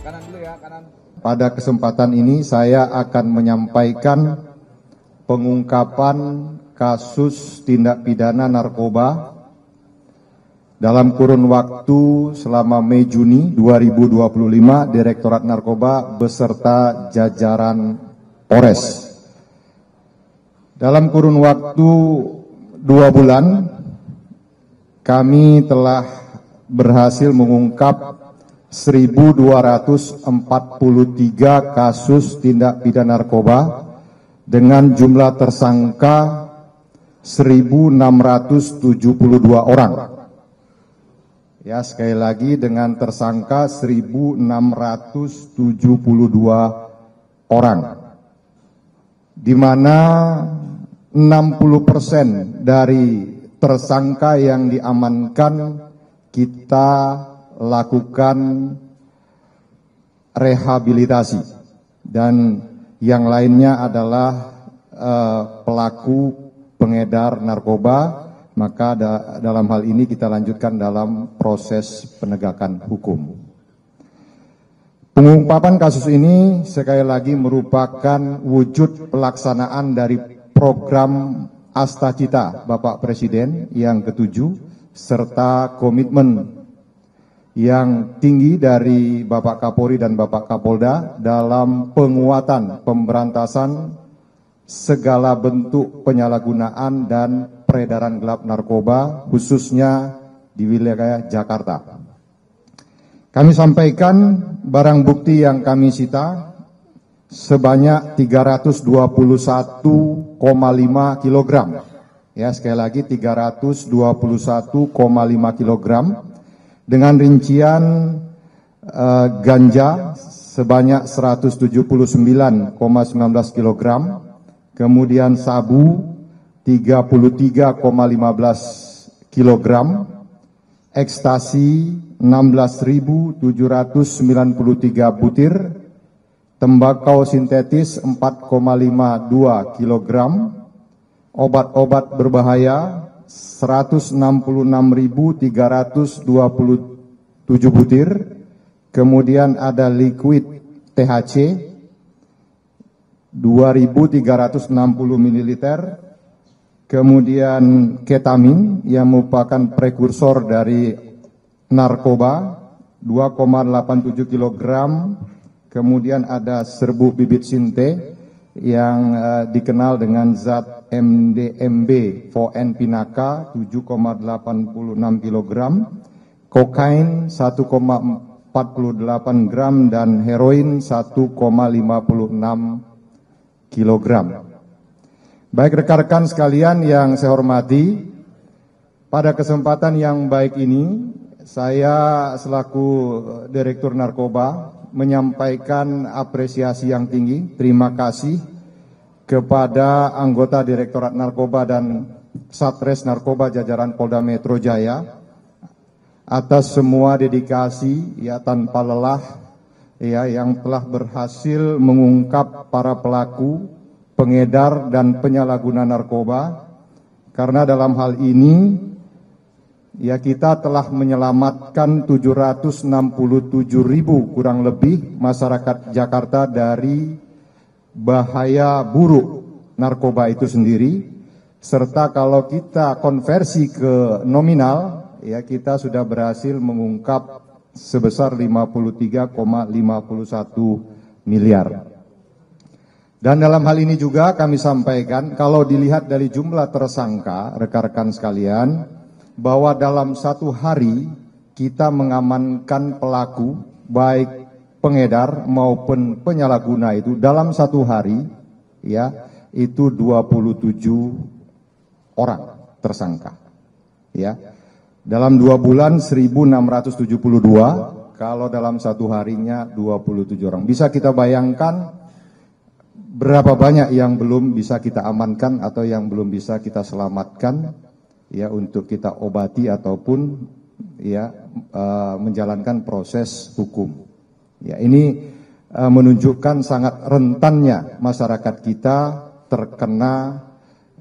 Kanan dulu ya, kanan. Pada kesempatan ini saya akan menyampaikan pengungkapan kasus tindak pidana narkoba dalam kurun waktu selama Mei-Juni 2025, Direktorat Narkoba beserta jajaran Polres. Dalam kurun waktu 2 bulan, kami telah berhasil mengungkap 1.243 kasus tindak pidana narkoba dengan jumlah tersangka 1.672 orang. Ya, sekali lagi dengan tersangka 1.672 orang, di mana 60% dari tersangka yang diamankan kita lakukan rehabilitasi, dan yang lainnya adalah pelaku pengedar narkoba. Maka dalam hal ini kita lanjutkan dalam proses penegakan hukum. Pengungkapan kasus ini sekali lagi merupakan wujud pelaksanaan dari program Astacita Bapak Presiden yang ke-7 serta komitmen yang tinggi dari Bapak Kapolri dan Bapak Kapolda dalam penguatan pemberantasan segala bentuk penyalahgunaan dan peredaran gelap narkoba, khususnya di wilayah Jakarta. Kami sampaikan barang bukti yang kami sita sebanyak 321,5 kg. Ya, sekali lagi 321,5 kg dengan rincian ganja sebanyak 179,19 kg, kemudian sabu 33,15 kg, ekstasi 16.793 butir, tembakau sintetis 4,52 kg, obat-obat berbahaya 166.327 butir, kemudian ada liquid THC 2.360 ml, kemudian ketamin yang merupakan prekursor dari narkoba 2,87 kg, kemudian ada serbuk bibit sinte yang dikenal dengan zat MDMB 4N Pinaka 7,86 kg, kokain 1,48 gram dan heroin 1,56 kg. Baik rekan-rekan sekalian yang saya hormati, pada kesempatan yang baik ini saya selaku Direktur Narkoba menyampaikan apresiasi yang tinggi, terima kasih kepada anggota Direktorat Narkoba dan Satres Narkoba jajaran Polda Metro Jaya atas semua dedikasi ya tanpa lelah ya yang telah berhasil mengungkap para pelaku pengedar dan penyalahguna narkoba, karena dalam hal ini ya kita telah menyelamatkan 767.000 kurang lebih masyarakat Jakarta dari bahaya buruk narkoba itu sendiri, serta kalau kita konversi ke nominal ya kita sudah berhasil mengungkap sebesar 53,51 miliar. Dan dalam hal ini juga kami sampaikan, kalau dilihat dari jumlah tersangka, rekan-rekan sekalian, bahwa dalam satu hari kita mengamankan pelaku, baik pengedar maupun penyalahguna itu dalam satu hari, ya itu 27 orang tersangka. Ya, dalam 2 bulan 1.672, kalau dalam satu harinya 27 orang. Bisa kita bayangkan berapa banyak yang belum bisa kita amankan atau yang belum bisa kita selamatkan ya untuk kita obati ataupun ya menjalankan proses hukum. Ya, ini menunjukkan sangat rentannya masyarakat kita terkena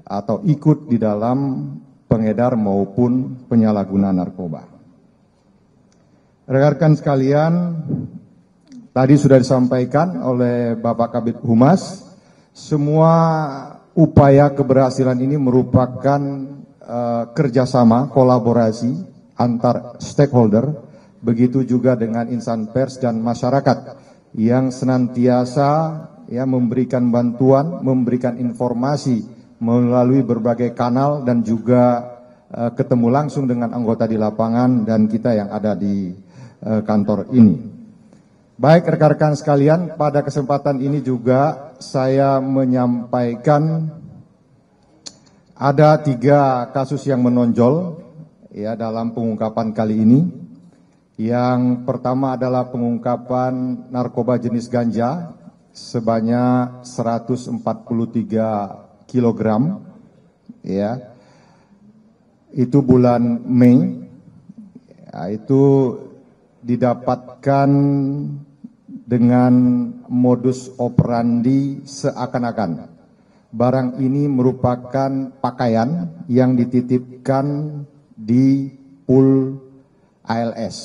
atau ikut di dalam pengedar maupun penyalahguna narkoba. Rekan-rekan sekalian, tadi sudah disampaikan oleh Bapak Kabid Humas, semua upaya keberhasilan ini merupakan kerjasama, kolaborasi antar stakeholder, begitu juga dengan insan pers dan masyarakat yang senantiasa ya memberikan bantuan, memberikan informasi melalui berbagai kanal dan juga ketemu langsung dengan anggota di lapangan dan kita yang ada di kantor ini. Baik rekan-rekan sekalian, pada kesempatan ini juga saya menyampaikan ada 3 kasus yang menonjol ya dalam pengungkapan kali ini. Yang pertama adalah pengungkapan narkoba jenis ganja sebanyak 143 kilogram ya. Itu bulan Mei, ya, itu didapatkan dengan modus operandi seakan-akan barang ini merupakan pakaian yang dititipkan di pool ALS,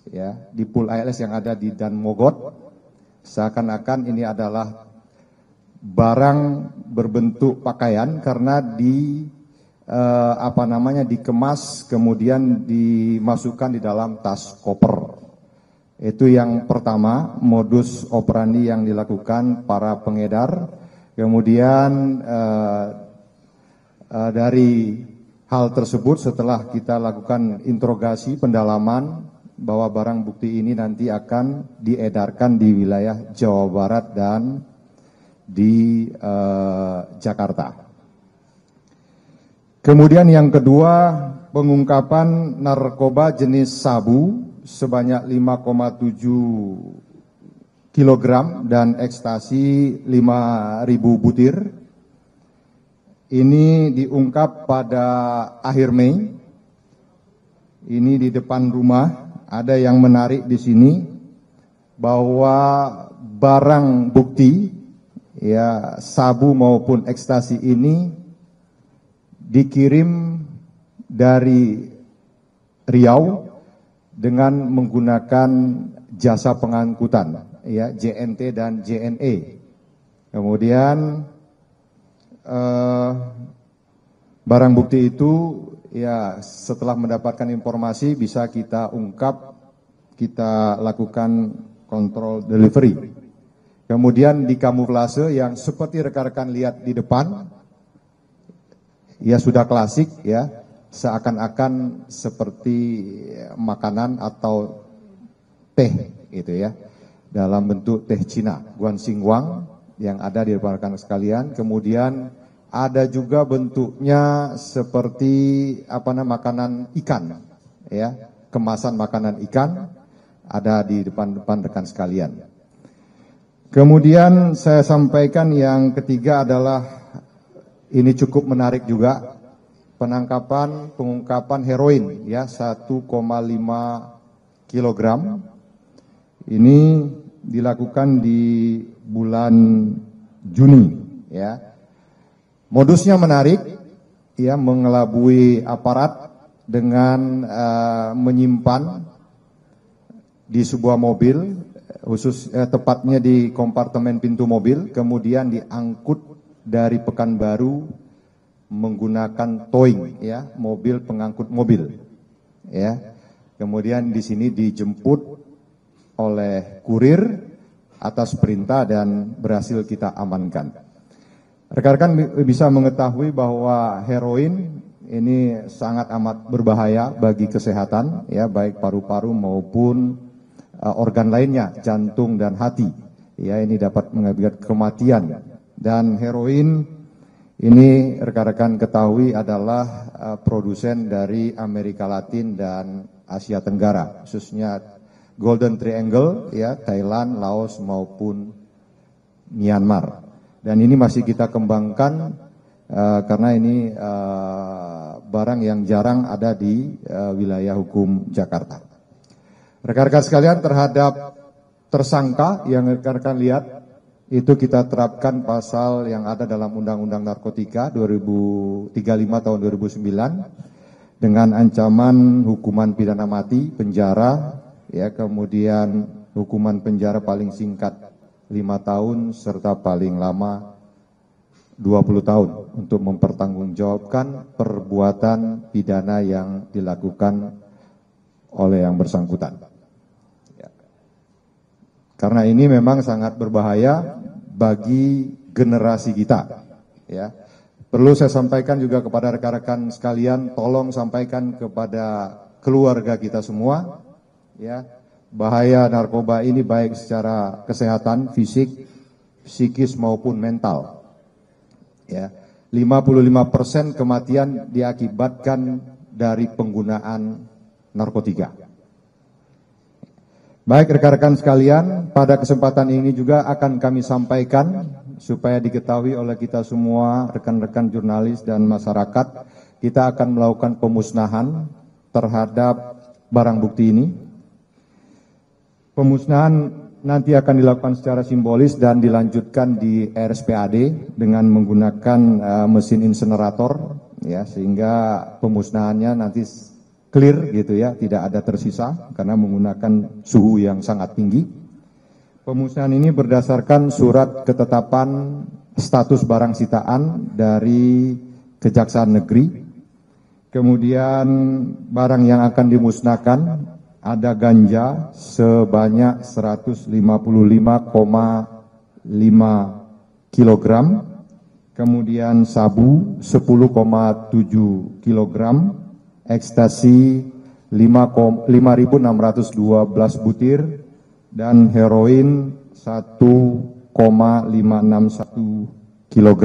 ya, di pool ALS yang ada di Dan Mogot. Seakan-akan ini adalah barang berbentuk pakaian karena dikemas kemudian dimasukkan di dalam tas koper. Itu yang pertama, modus operandi yang dilakukan para pengedar. Kemudian dari hal tersebut setelah kita lakukan interogasi pendalaman bahwa barang bukti ini nanti akan diedarkan di wilayah Jawa Barat dan di Jakarta. Kemudian yang kedua, pengungkapan narkoba jenis sabu sebanyak 5,7 kilogram dan ekstasi 5.000 butir. Ini diungkap pada akhir Mei. Ini di depan rumah. Ada yang menarik di sini bahwa barang bukti ya sabu maupun ekstasi ini dikirim dari Riau dengan menggunakan jasa pengangkutan, ya JNT dan JNE. Kemudian barang bukti itu, ya setelah mendapatkan informasi bisa kita ungkap, kita lakukan kontrol delivery. Kemudian di kamuflase yang seperti rekan-rekan lihat di depan. Ya sudah klasik ya, seakan-akan seperti makanan atau teh gitu ya, dalam bentuk teh Cina, guansingwang yang ada di depan rekan sekalian. Kemudian ada juga bentuknya seperti makanan ikan ya, kemasan makanan ikan ada di depan rekan sekalian. Kemudian saya sampaikan yang ketiga adalah ini cukup menarik juga, pengungkapan heroin ya 1,5 kilogram. Ini dilakukan di bulan Juni ya. Modusnya menarik ya, mengelabui aparat dengan menyimpan di sebuah mobil, tepatnya di kompartemen pintu mobil, kemudian diangkut dari Pekanbaru menggunakan towing ya, mobil pengangkut mobil ya. Kemudian di sini dijemput oleh kurir atas perintah dan berhasil kita amankan. Rekan-rekan bisa mengetahui bahwa heroin ini sangat amat berbahaya bagi kesehatan ya, baik paru-paru maupun organ lainnya, jantung dan hati. Ya, ini dapat mengakibatkan kematian. Dan heroin ini rekan-rekan ketahui adalah produsen dari Amerika Latin dan Asia Tenggara, khususnya Golden Triangle ya, Thailand, Laos maupun Myanmar. Dan ini masih kita kembangkan karena ini barang yang jarang ada di wilayah hukum Jakarta. Rekan-rekan sekalian, terhadap tersangka yang rekan-rekan lihat, itu kita terapkan pasal yang ada dalam Undang-Undang Narkotika 35 tahun 2009 dengan ancaman hukuman pidana mati, penjara, ya, kemudian hukuman penjara paling singkat 5 tahun serta paling lama 20 tahun untuk mempertanggungjawabkan perbuatan pidana yang dilakukan oleh yang bersangkutan. Ya. Karena ini memang sangat berbahaya bagi generasi kita. Ya. Perlu saya sampaikan juga kepada rekan-rekan sekalian, tolong sampaikan kepada keluarga kita semua, ya, bahaya narkoba ini baik secara kesehatan, fisik, psikis maupun mental. Ya, 55% kematian diakibatkan dari penggunaan narkotika. Baik rekan-rekan sekalian, pada kesempatan ini juga akan kami sampaikan supaya diketahui oleh kita semua, rekan-rekan jurnalis dan masyarakat, kita akan melakukan pemusnahan terhadap barang bukti ini. Pemusnahan nanti akan dilakukan secara simbolis dan dilanjutkan di RSPAD dengan menggunakan mesin insenerator, ya, sehingga pemusnahannya nanti clear gitu ya, tidak ada tersisa karena menggunakan suhu yang sangat tinggi. Pemusnahan ini berdasarkan surat ketetapan status barang sitaan dari Kejaksaan Negeri. Kemudian barang yang akan dimusnahkan ada ganja sebanyak 155,5 kg, kemudian sabu 10,7 kg, ekstasi 5.612 butir, dan heroin 1,561 kg.